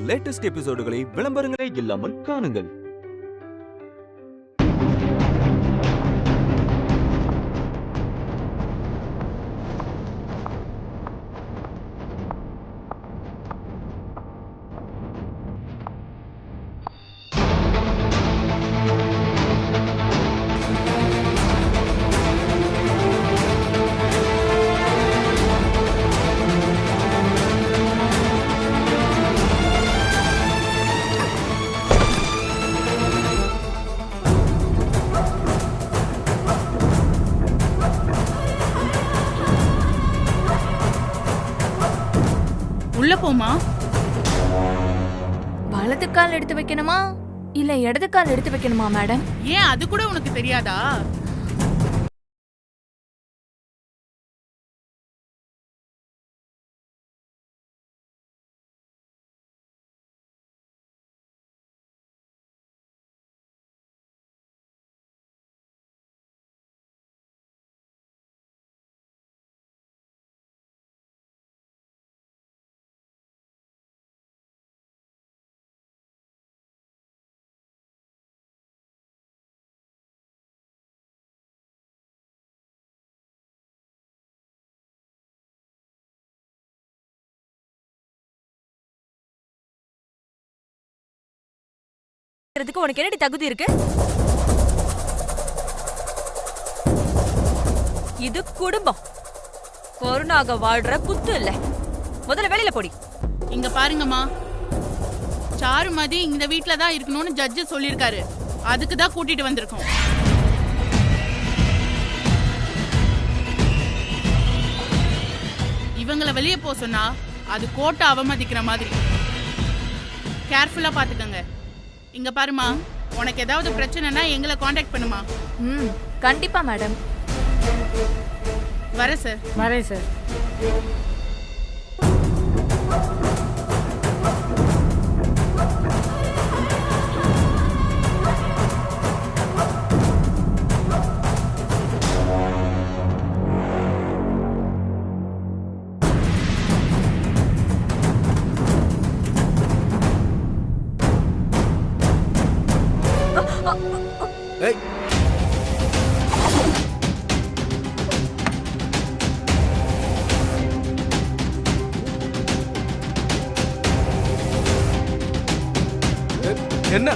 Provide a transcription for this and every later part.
Latest எபிசோடுகளை விளம்பரங்களே இல்லாமல் காணுங்கள். உள்ள போமா. வலது கால் எடுத்து வைக்கணுமா இல்ல இடது கால் எடுத்து வைக்கணுமா மேடம்? ஏன் அது கூட உனக்கு தெரியாதா? உனக்கு என்னடி தகுதி இருக்கு? இது குடும்பம், கொரோனாக வாழ்ற குத்து இல்ல. முதல்ல வெளியில போடி. இங்க பாருங்கம்மா, சாருமதி இந்த வீட்ல தான் இருக்கணும்னு ஜட்ஜ் சொல்லிருக்காரு. அதுக்கு தான் கூட்டிட்டு வந்திருக்கோம். இவங்கள வெளியே போ சொன்னா அது கோட்டை அவமதிக்கிற மாதிரி. கேர்ஃபுல்லா பாத்துக்கங்க. இங்க பாருமா, உனக்கு ஏதாவது பிரச்சனைனா எங்களை காண்டாக்ட் பண்ணுமா. கண்டிப்பா மேடம். வரேன் சார். வரேன் சார். ஏய், என்ன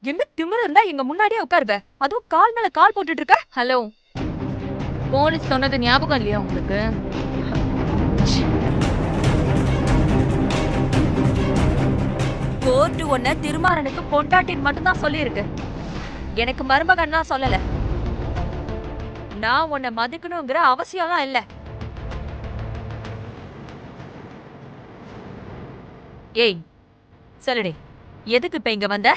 என்ன திமிரு இருந்தா எங்க முன்னாடியே உட்காருவ, அதுவும் கால் மேல கால் போட்டுட்டு இருக்க. ஹலோ, போலீஸ் சொன்னது ஞாபகம் இல்லையா உங்களுக்கு? கோர்ட்டு ஒன்ன திருமாறனுக்கு பொண்டாட்டின்னு மட்டும்தான் சொல்லியிருக்கு. எனக்கு மருமகன்னா சொல்லல. நான் உன்னை மதிக்கணுங்கிற அவசியம்லாம் இல்ல. ஏய் சொல்லுடி, எதுக்கு இப்ப இங்க வந்த?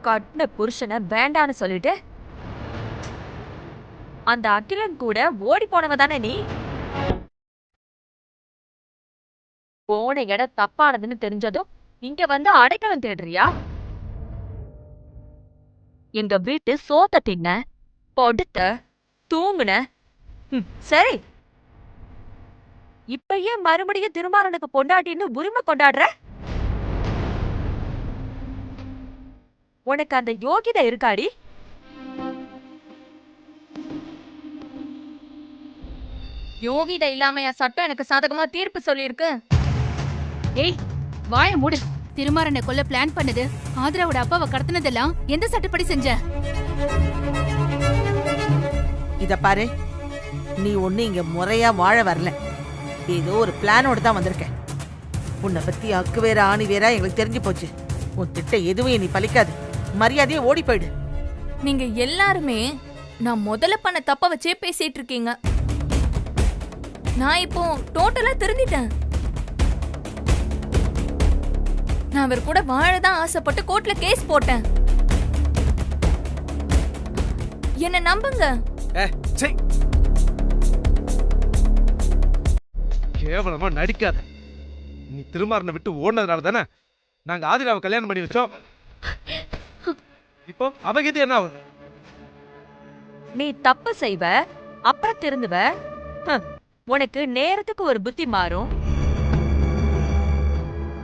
கட்டின புருஷனை வேண்டான்னு சொல்லிட்டு அந்த அகிலன் கூட ஓடி போனவ தானே நீ? போன இடம் தப்பானதுன்னு தெரிஞ்சதும் இங்க வந்து அடைக்கலம் தேடுறியா? எங்க வீட்டு சோத்த தின்ன, படுத்த, தூங்குன. சரி, இப்ப ஏன் மறுபடியும் திருமாறனுக்கு பொண்டாட்டின்னு உரிமை கொண்டாடுற? உனக்கு அந்த யோகிதை இருக்காடி? யோகிதை இல்லாம என் சட்டம் எனக்கு சாதகமா தீர்ப்பு சொல்லியிருக்கு. ஏய், வாய மூடு. திருமாறனை கொல்ல பிளான் பண்ணது, ஆதிராவோட அப்பாவை கடத்தினதெல்லாம் எந்த சட்டப்படி செஞ்ச? இத பாரு, நீ ஒண்ணு இங்க முறையா வாழ வரல. ஏதோ ஒரு பிளானோட தான் வந்திருக்க. உன்னை பத்தி அக்கு வேற ஆணி வேற எங்களுக்கு தெரிஞ்சு போச்சு. உன் திட்ட எதுவும் நீ பலிக்காது. மரியாதையே ஓடி போயிடு. நீங்க எல்லாருமே நான் முதல்ல பண்ண தப்ப வச்சே பேசிட்டு இருக்கீங்க. நான் இப்போ டோட்டலா திருந்திட்டேன். நான் அவர் கூட வாழதான் ஆசைப்பட்டு கோர்ட்ல கேஸ் போட்டேன். என்ன நம்புங்க. கேவலமா நடிக்காத. நீ திருமாறனை விட்டு ஓடுனதுனால தானே நாங்க ஆதிராவை கல்யாணம் பண்ணி வச்சோம். இப்போ அவகிட்ட என்ன ஆகுது? நீ தப்பு செய்வ, அப்புறம் திருந்துவ. உனக்கு நேரத்துக்கு ஒரு புத்தி மாறும்.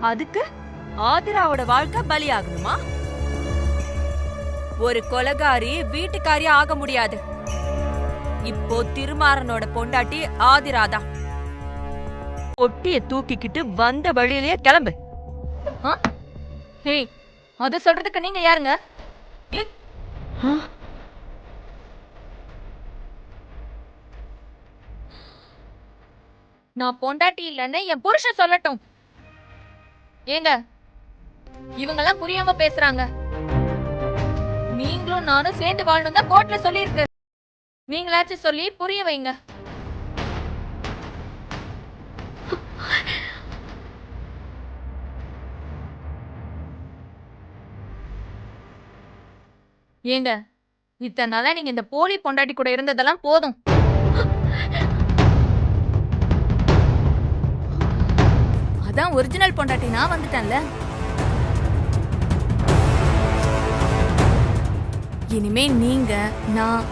அதுக்கு ஆதிராவோட வாழ்க்கை பலியாகணுமா? ஒரு கொலைகாரி வீட்டுக்காரியா ஆக முடியாது. இப்போ திருமாறனோட பொண்டாட்டி ஆதிராதா. பொட்டிய தூக்கிக்கிட்டு வந்த வழியிலேயே கிளம்பு. ஹே, அத சொல்றதுக்கு நீங்க யாருங்க? நான் பொண்டாட்டி இல்லைன்னு என் புருஷன் சொல்லட்டும். ஏங்க, இவங்கெல்லாம் புரியாம பேசுறாங்க. நீங்களும் நானும் சேர்ந்து வாழணும் தான் கோர்ட்ல சொல்லியிருக்கு. நீங்களாச்சும் சொல்லி புரிய வைங்க. ஏங்க, இத்தனை நாளா நீங்க இந்த போலி பொண்டாட்டி கூட இருந்ததெல்லாம் போதும். அதான் ஒரிஜினல் பொண்டாட்டி நான் வந்துட்டேன்ல. இனிமே நீங்க, நான்,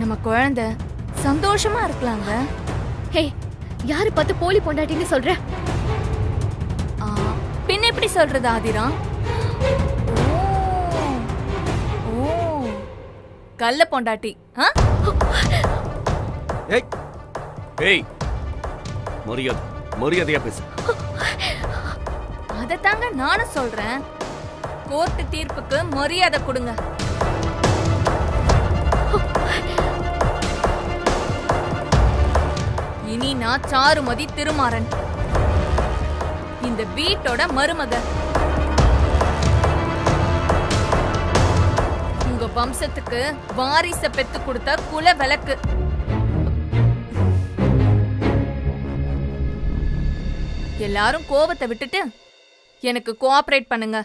நம்ம குழந்தை சந்தோஷமா இருக்கலாங்க. ஹே, யாரு பார்த்து போலி பொண்டாட்டின்னு சொல்ற? பின்ன எப்படி சொல்றது ஆதிரா? ஓ, கள்ள பொண்டாட்டி. ஏய், மரியாதையா பேசு. அதத்தாங்க நானும் சொல்றேன். கோர்ட்டு தீர்ப்புக்கு மரியாதை கொடுங்க. இனி நான் சாருமதி திருமாறன், இந்த வீட்டோட மருமக. உங்க வம்சத்துக்கு வாரிச பெத்து கொடுத்த குல விளக்கு. எல்லாரும் கோவத்தை விட்டுட்டு எனக்கு கோஆபரேட் பண்ணுங்க.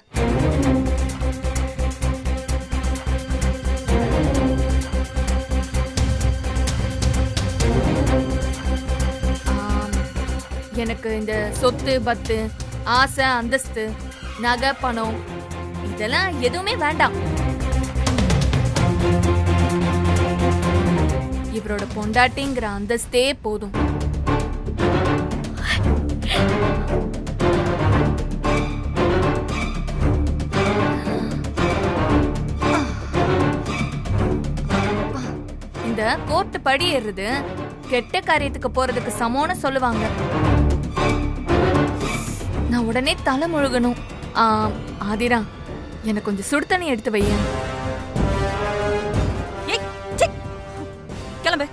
எனக்கு இந்த சொத்து பத்து, ஆசை அந்தஸ்து, நகை பணம் இதெல்லாம் எதுவுமே வேண்டாம். இவரோட பொண்டாட்டிங்கிற அந்தஸ்தே போதும். இந்த கோர்ட்டு படி ஏறுது கெட்ட காரியத்துக்கு போறதுக்கு சமோன்னு சொல்லுவாங்க. நான் உடனே தலை முழுகணும். ஆதிரா, எனக்கு கொஞ்சம் சுடு தண்ணி எடுத்து வையேன். கிளம்பு.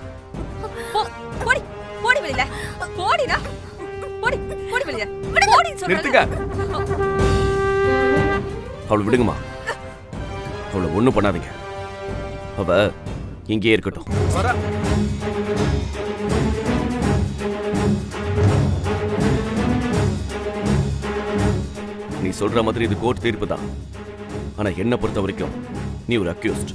போடி போடி வெளியில. போடிடா. போடி போடி வெளியில. போடின்னு நிறுத்துங்க. அவளை விடுங்கம்மா. அவளை ஒண்ணும் பண்ணாதீங்க. அவ இங்கேயே இருக்கட்டும். நீ சொல்ற மாதிரி இது கோர்ட் தீர்ப்பு தான். ஆனா என்ன பொறுத்த வரைக்கும் நீ ஒரு அக்யூஸ்ட்.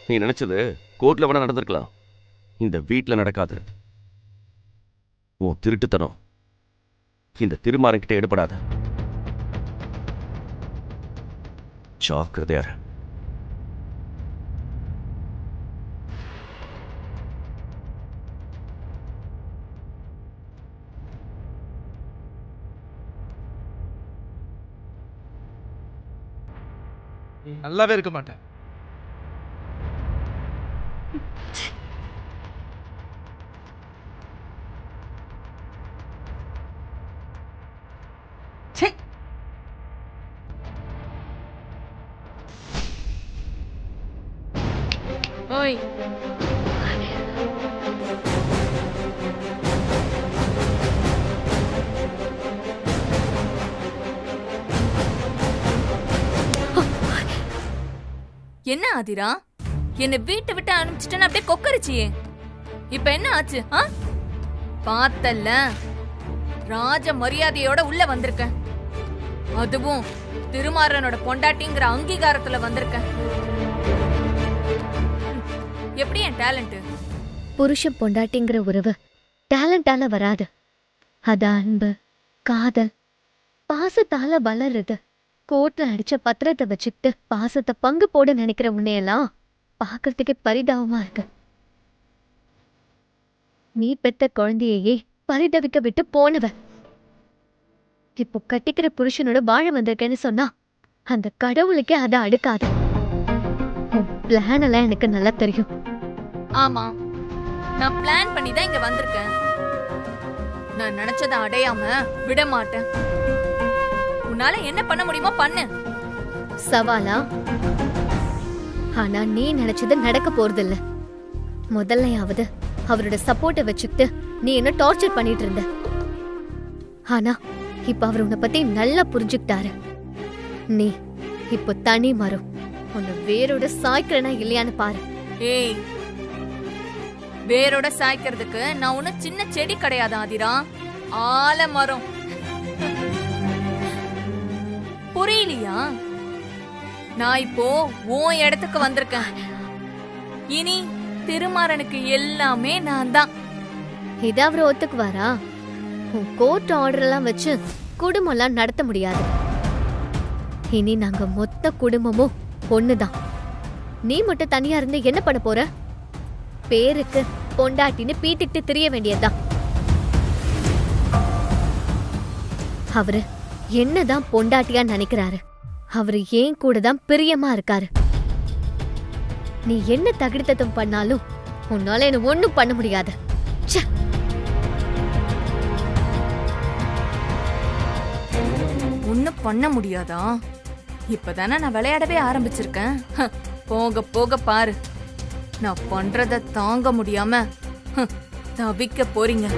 நீ நினைச்சது கோர்ட்ல வேணா நடந்திருக்கலாம், இந்த வீட்ல நடக்காது. உன் திருட்டுத்தனம் இந்த திருமாறன் கிட்ட எடுபடாத. ஜாக்கிரதையா இரு. நல்லாவே இருக்க மாட்டேன். ஓய், என்ன ஆதிரா, என்ன வீட்டை விட்டு அனுப்பிச்சிட்டேன்னு அப்படியே கொக்கரிச்சியே. இப்ப என்ன ஆச்சு? பார்த்தல்ல, ராஜ மரியாதையோட உள்ள வந்திருக்கேன். அதுவும் திருமாறனோட பொண்டாட்டிங்கிற அங்கீகாரத்துல வந்திருக்கேன். எப்படி என் டேலண்ட்? புருஷன் பொண்டாட்டிங்கிற உறவு டேலண்டால வராது. அது அன்பு, காதல், பாசத்தால வளருது. கோர்ட்ல அடிச்ச பத்திரத்தை வச்சுக்கிட்டு பாசத்தை பங்கு போட நினைக்கிற உன்னையெல்லாம் பார்க்கறதுக்கே பரிதாபமா இருக்கு. நீ பெத்த குழந்தையே பரிதவிக்க விட்டு போனவ. இப்போ கட்டிக்கிற புருஷனோட வாழ வந்திருக்கேன்னு சொன்னா அந்த கடவுளுக்கே அதை அடுக்காது. உன் பிளான் எல்லாம் எனக்கு நல்லா தெரியும். ஆமா, நான் பிளான் பண்ணி தான் இங்க வந்திருக்கேன். நான் நினைச்சதை அடையாம விட மாட்டேன். உன்னால என்ன பண்ண முடியுமோ பண்ணு. சவாலா? ஆனா நீ நினைச்சது நடக்க போறதில்ல. முதல்லையாவது அவரோட சப்போர்ட்டை வச்சுக்கிட்டு நீ என்ன டார்ச்சர் பண்ணிட்டு இருந்த. ஆனா இப்ப அவர் உன்னை பத்தி நல்லா புரிஞ்சுக்கிட்டாரு. நீ இப்போ தனி மரம். உன்னை வேரோட சாய்க்கிறனா இல்லையான்னு பாரு. ஏய், வேரோட சாய்க்கிறதுக்கு நான் ஒன்னும் சின்ன செடி கிடையாது ஆதிரா, ஆலமரம். புரியலையா? நான் இப்போ உன் இடத்துக்கு வந்திருக்கேன். இனி திருமாறனுக்கு எல்லாமே நான் தான். இதை அவர் ஒத்துக்குவாரா? உன் கோர்ட் ஆர்டர் எல்லாம் வச்சு குடும்பம் எல்லாம் நடத்த முடியாது. இனி நாங்க மொத்த குடும்பமும் ஒண்ணுதான். நீ மட்டும் தனியா இருந்து என்ன பண்ண போற? பேருக்கு பொண்டாட்டின்னு பீத்திட்டு திரிய வேண்டியதுதான். அவரு என்னதான் பொண்டாட்டியா நினைக்கிறாரு. அவரு ஏன் கூட தான் பிரியமா இருக்காரு. நீ என்ன தகுதித்தம் பண்ணாலும் உன்னால என்ன ஒண்ணும் பண்ண முடியாது. ச்சே. ஒன்னும் பண்ண முடியாதா? இப்பதானே நான் விளையாடவே ஆரம்பிச்சிருக்கேன். போக போக பாரு, நான் பண்றத தாங்க முடியாம தவிக்க போறீங்க.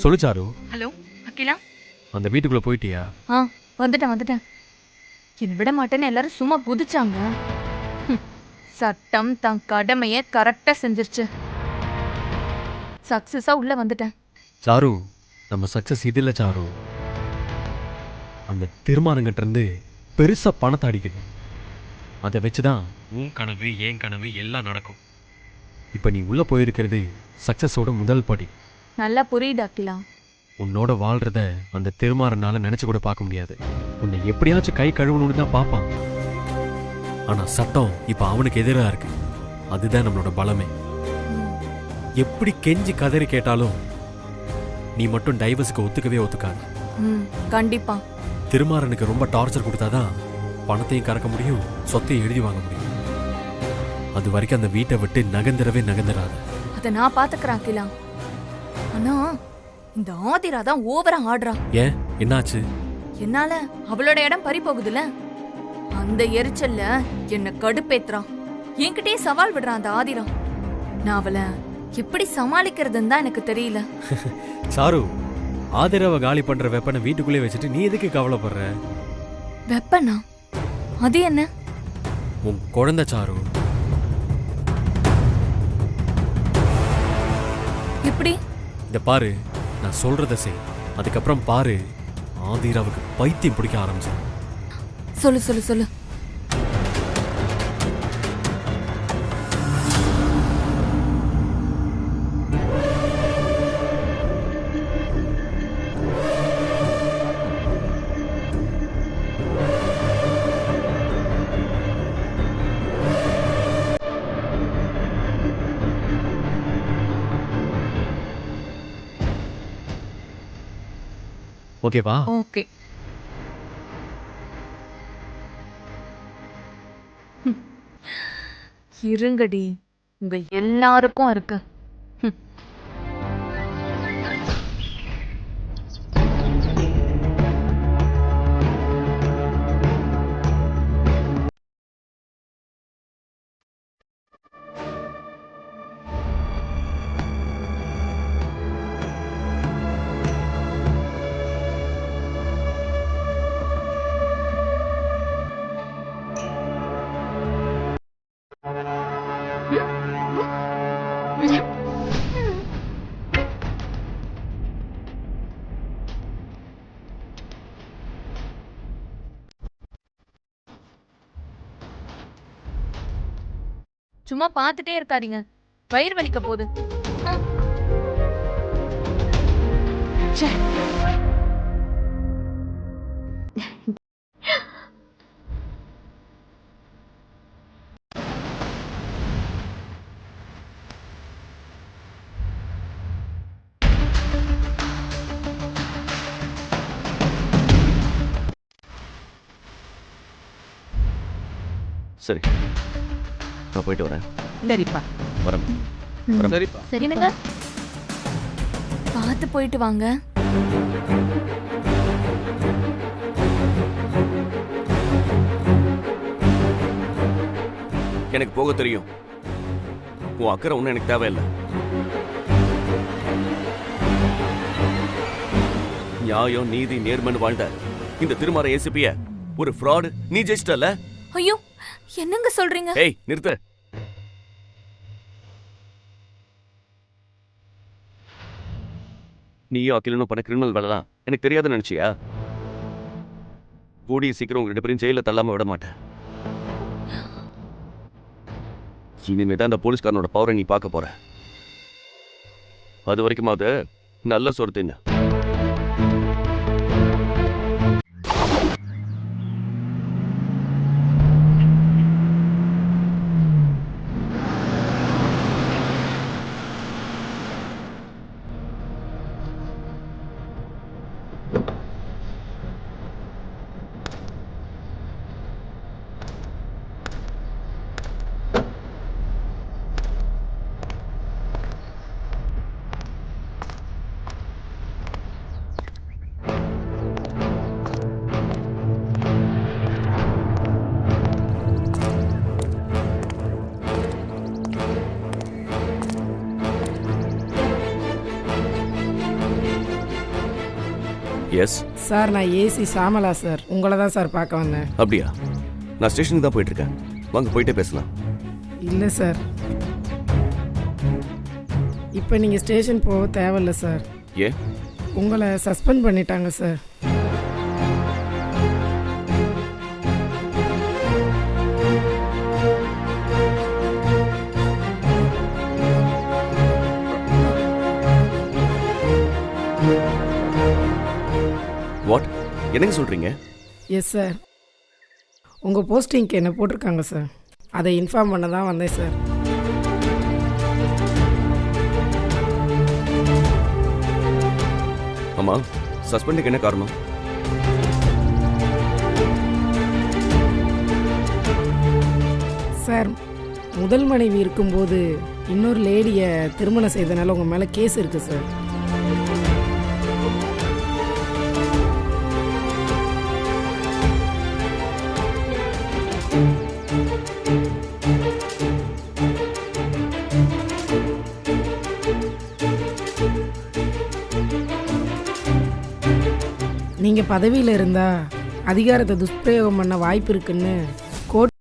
சொல்லு சாரு. ஹலோ அகிலா. அந்த வீட்டுக்குள்ள போயிட்டியா? வந்துட்டேன். என்ன விட மாட்டேன்னு எல்லாரும் சும்மா குதிச்சாங்க. சட்டம் தன் கடமையை கரெக்டா செஞ்சிருச்சு. சக்சஸா உள்ள வந்துட்டேன். சாரு, நம்ம சக்சஸ் இது இல்லை சாரு. அந்த திருமானங்கிட்ட இருந்து பெருசா பணத்தை அடிக்குது. அதை வச்சுதான் உன் கனவு என் கனவு எல்லாம் நடக்கும். இப்போ நீ உள்ள போயிருக்கிறது சக்சஸோட முதல் படி. நல்லா புரியுது அகிலா. உன்னோட வாழ்றத அந்த திருமாறனால நினைச்சு கூட பார்க்க முடியாது. உன்னை எப்படியாச்சும் கை கழுவணும்னு தான் பார்ப்பான். ஆனா சட்டம் இப்ப அவனுக்கு எதிராக இருக்கு. அதுதான் நம்மளோட பலமே. எப்படி கெஞ்சி கதறி கேட்டாலும் நீ மட்டும் டைவர்ஸுக்கு ஒத்துக்கவே ஒத்துக்காது. கண்டிப்பா திருமாறனுக்கு ரொம்ப டார்ச்சர் கொடுத்தாதான் பணத்தையும் கறக்க முடியும், சொத்தையும் எழுதி வாங்க முடியும். அது வரைக்கும் அந்த வீட்டை விட்டு நகர்ந்துடாது. அதை நான் பாத்துக்கிறேன் அகிலா. ஆனா இந்த ஆதிரா தான் ஓவரா ஆடுறா. ஏன், என்னாச்சு? என்னால அவளோட இடம் பறி போகுதுல. அந்த எரிச்சல்ல என்ன கடுப்பேத்துறான். என்கிட்டயே சவால் விடுறான் அந்த ஆதிரா. நான் அவளை எப்படி சமாளிக்கிறதுன்னு தான் எனக்கு தெரியல. சாரு, ஆதிராவை காலி பண்ற வெப்பனை வீட்டுக்குள்ளே வச்சுட்டு நீ எதுக்கு கவலைப்படுற? வெப்பனா? அது என்ன? உன் குழந்தை சாரு. எப்படி? இத பாரு, நான் சொல்றத செய். அதுக்கப்புறம் பாரு, ஆதிராவுக்கு பைத்தியம் பிடிக்க ஆரம்பிச்சு. சொல்லு. ஓகேவா? ஓகே. இருங்கடி, உங்க எல்லாருக்கும் இருக்கு. சும்மா பார்த்துட்டே இருக்காதீங்க, வயிறு வலிக்க போகுது. ச்சே. சரி, நான் போயிட்டு வரேன். சரிப்பா. வரேன். சரிப்பா. என்னங்க, பார்த்து போயிட்டு வாங்க. எனக்கு போக தெரியும். உன் அக்கறை ஒன்றும் எனக்கு தேவையில்லை. நியாயம், நீதி, நேர்மைன்னு வாழ்ந்த இந்த திருமாற ஏசிபிய ஒரு ஃப்ராடு நீ ஜெயிச்சிட்டல. ஐயோ, என்னங்க சொல்றீங்க? ஏய், நிறுத்து. நீயும் அகிலனும் பண்ண கிரிமினல் வேலை தான் எனக்கு தெரியாதுன்னு நினைச்சியா? கூடிய சீக்கிரம் உங்க 2 பேரும் ஜெயில தள்ளாம விட மாட்டேன். இனிமேதான் அந்த போலீஸ்காரனோட பவரை நீ பார்க்க போற. அது வரைக்குமாவது நல்ல சோறு தின்னு. எஸ் சார், நான் ஏசி சாமலா சார், உங்களை தான் சார் பார்க்க வந்தேன். அப்படியா? நான் ஸ்டேஷனுக்கு தான் போயிட்டு இருக்கேன். வாங்க போயிட்டே பேசலாம். இல்லை சார், இப்போ நீங்கள் ஸ்டேஷன் போக தேவையில்ல சார். ஏன்? உங்களை சஸ்பெண்ட் பண்ணிட்டாங்க சார். வாட்? என்னங்க சொல்றீங்க? எஸ் சார், உங்கள் போஸ்டிங்க்கு என்ன போட்டிருக்காங்க சார். அதை இன்ஃபார்ம் பண்ண தான் வந்தேன் சார். ஆமா, சஸ்பெண்டுக்கு என்ன காரணம்? சார், முதல் மனைவி இருக்கும்போது இன்னொரு லேடியை திருமணம் செய்தனால உங்கள் மேலே கேஸ் இருக்குது சார். நீங்கள் பதவியில் இருந்தால் அதிகாரத்தை துஷ்பிரயோகம் பண்ண வாய்ப்பு இருக்குன்னு கோர்ட்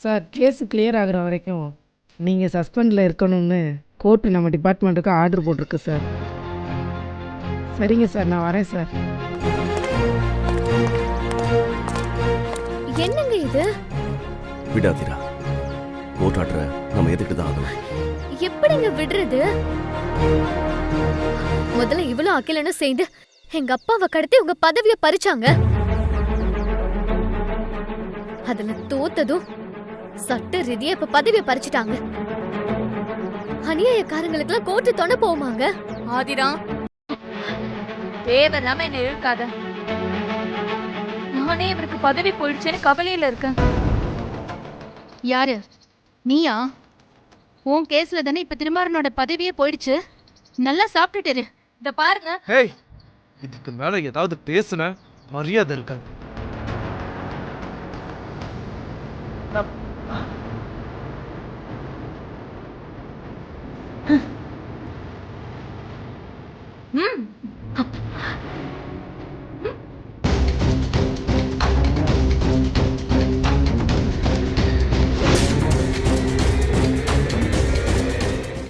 சார் கேஸு கிளியர் ஆகுற வரைக்கும் நீங்கள் சஸ்பெண்டில் இருக்கணும்னு கோர்ட்டு நம்ம டிபார்ட்மெண்ட்டுக்கு ஆர்டர் போட்டிருக்கு சார். சரிங்க சார், நான் வரேன் சார். என்னங்க இது? விடாதீரா, கோர்ட் ஆர்டரை நம்ம எதுக்கு தான் ஆகணும். எப்படிங்க விடுறது? முதல்ல இவ்வளவு அகிலனும் சேர்ந்து எங்க அப்பாவை கடத்தி உங்க பதவியை பறிச்சாங்க. அதுல தோத்ததும் சட்ட ரீதியா இப்ப பதவியை பறிச்சுட்டாங்க. அநியாயக்காரங்களுக்கெல்லாம் கோர்ட்டு தொண போமாங்க. ஆதிரா, தேவையில்லாம என்ன இழுக்காத. நானே இவருக்கு பதவி போயிடுச்சேன்னு கவலையில இருக்கேன். யாரு நீயா? உன் கேஸ்ல தானே இப்ப திருமாறனோட பதவியே போயிடுச்சு. நல்லா சாப்பிட்டுட்டு இத பாருங்க. ஹேய், இதுக்கு மேல ஏதாவது பேசுன மரியாதை இருக்காது. ம்